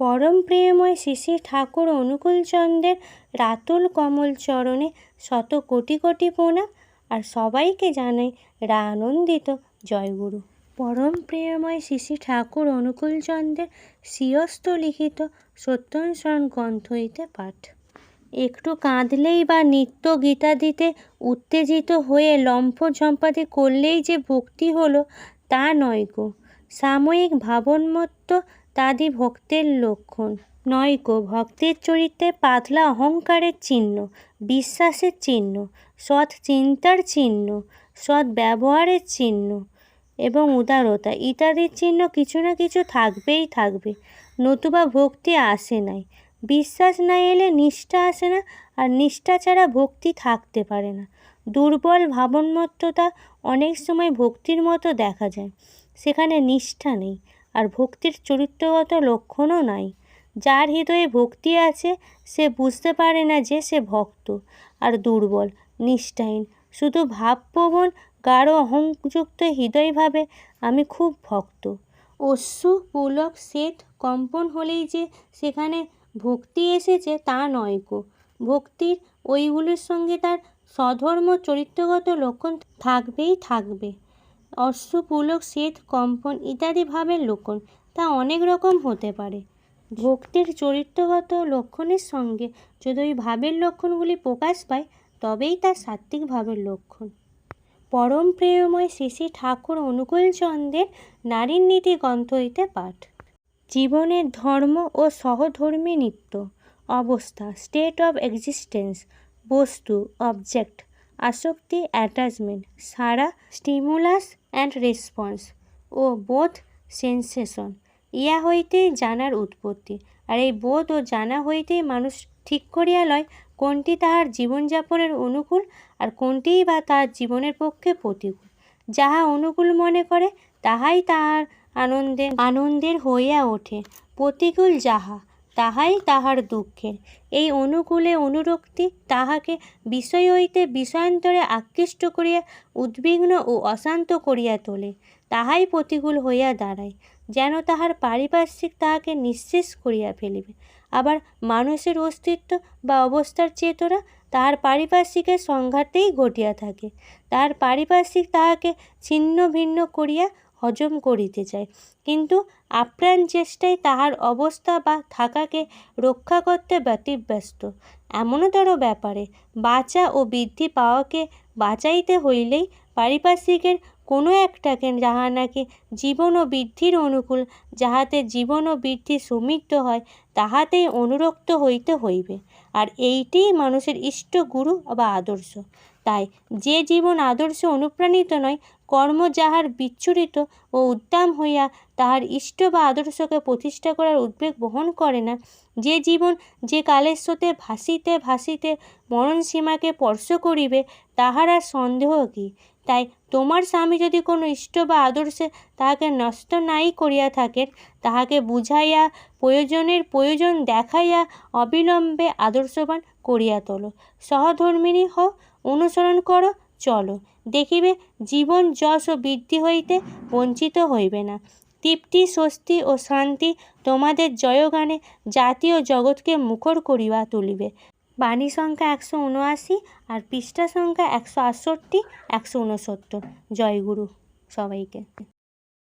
পরম প্রেমময় শ্রী শ্রী ঠাকুর অনুকূলচন্দ্রের রাতুল কমল চরণে শত কোটি কোটি প্রণাম। আর সবাইকে জানাই আনন্দিত জয়গুরু। পরম প্রেমময় শ্রী শ্রী ঠাকুর অনুকূলচন্দ্রের স্বীয়স্ত লিখিত সত্যানুসরণ গ্রন্থ হইতে পাঠ। একটু কাঁদলেই বা নিত্য গীতাদিতে উত্তেজিত হয়ে লম্ফঝম্পাদি করলেই যে ভক্তি হলো তা নয় গো। সাময়িক ভাবন্মত্ত তাদি ভক্তের লক্ষণ নয় গো। ভক্তের চরিত্রে পাতলা অহংকারের চিহ্ন, বিশ্বাসের চিহ্ন, সৎ চিন্তার চিহ্ন, সৎ ব্যবহারের চিহ্ন এবং উদারতা ইত্যাদির চিহ্ন কিছু না কিছু থাকবেই থাকবে, নতুবা ভক্তি আসে নাই। বিশ্বাস না এলে নিষ্ঠা আসে না, আর নিষ্ঠা ছাড়া ভক্তি থাকতে পারে না। দুর্বল ভাবন্মত্ততা অনেক সময় ভক্তির মতো দেখা যায়, সেখানে নিষ্ঠা নেই, আর ভক্তির চরিত্রগত লক্ষণও নাই। যার হৃদয়ে ভক্তি আছে সে বুঝতে পারে না যে সে ভক্ত, আর দুর্বল নিষ্ঠাহীন শুধু ভাবপ্রবণ গাঢ় অহংযুক্ত হৃদয় ভাবে আমি খুব ভক্ত। অশ্রু পুলক শ্বেত কম্পন হলেই যে সেখানে ভক্তি এসেছে তা নয় গো। ভক্তির ওইগুলোর সঙ্গে তার স্বধর্ম চরিত্রগত লক্ষণ থাকবেই থাকবে। অশ্রু পুলক শ্বেত কম্পন ইত্যাদি ভাবের লক্ষণ তা অনেক রকম হতে পারে। ভক্তির চরিত্রগত লক্ষণের সঙ্গে যদি ওই ভাবের লক্ষণগুলি প্রকাশ পায় তবেই তার সাত্ত্বিক ভাবের লক্ষণ। পরম প্রেমময় শ্রী শ্রী ঠাকুর অনুকূলচন্দ্রের নারীর নীতি গ্রন্থ হইতে পাঠ। জীবনের ধর্ম ও সহধর্মী নিত্য অবস্থা, স্টেট অফ এক্সিস্টেন্স, বস্তু অবজেক্ট, আসক্তি অ্যাটাচমেন্ট, সারা স্টিমুলাস অ্যান্ড রেসপন্স ও বোধ সেন্সেশন, ইয়া হইতেই জানার উৎপত্তি। আর এই বোধ ও জানা হইতেই মানুষ ঠিক করিয়া লয় কোনটি তাহার জীবনযাপনের অনুকূল আর কোনটিই বা তার জীবনের পক্ষে প্রতিকূল। যাহা অনুকূল মনে করে তাহাই তাহার আনন্দের হইয়া ওঠে, প্রতিকূল যাহা তাহাই তাহার দুঃখের। এই অনুকূলে অনুরক্তি তাহাকে বিষয় হইতে বিষয়ান্তরে আকৃষ্ট করিয়া উদ্বিগ্ন ও অশান্ত করিয়া তোলে, তাহাই প্রতিকূল হইয়া দাঁড়ায়, যেন তাহার পারিপার্শ্বিক তাহাকে নিঃশেষ করিয়া ফেলিবে। আবার মানুষের অস্তিত্ব বা অবস্থার চেতনা তাহার পারিপার্শ্বিকের সংঘাতেই ঘটিয়া থাকে। তাহার পারিপার্শ্বিক তাহাকে ছিন্ন ভিন্ন করিয়া হজম করিতে চায়, কিন্তু আপ্রাণ চেষ্টায় তাহার অবস্থা বা থাকাকে রক্ষা করতে ব্যতিব্যস্ত। এমনতর ব্যাপারে বাঁচা ও বৃদ্ধি পাওয়াকে বাঁচাইতে হইলেই পারিপার্শ্বিকের কোনো একটাকে যাহা নাকি জীবন ও বৃদ্ধির অনুকূল, যাহাতে জীবন ও বৃদ্ধি সমৃদ্ধ হয়, তাহাতেই অনুরক্ত হইতে হইবে। আর এইটিই মানুষের ইষ্ট গুরু বা আদর্শ। তাই যে জীবন আদর্শে অনুপ্রাণিত নয়, কর্ম যাহার বিচ্ছুরিত ও উদ্দাম হইয়া তাহার ইষ্ট বা আদর্শকে প্রতিষ্ঠা করার উদ্বেগ বহন করে না, যে জীবন যে কালের স্রোতে ভাসিতে ভাসিতে মরণসীমাকে স্পর্শ করিবে, তাহার আর সন্দেহ কি? তাই তোমার স্বামী যদি কোনো ইষ্ট বা আদর্শে তাহাকে নষ্ট নাই করিয়া থাকেন, তাহাকে বুঝাইয়া প্রয়োজনের প্রয়োজন দেখাইয়া অবিলম্বে আদর্শবান করিয়া তোলো। সহধর্মিণী হও, অনুসরণ করো, চলো, দেখিবে জীবন যশ ও বৃদ্ধি হইতে বঞ্চিত হইবে না। তৃপ্তি স্বস্তি ও শান্তি তোমাদের জয়গানে জাতি ও জগৎকে মুখর করিয়া তুলিবে। বাণী সংখ্যা 179 আর পৃষ্ঠা সংখ্যা 168, 169। জয় গুরু সবাইকে।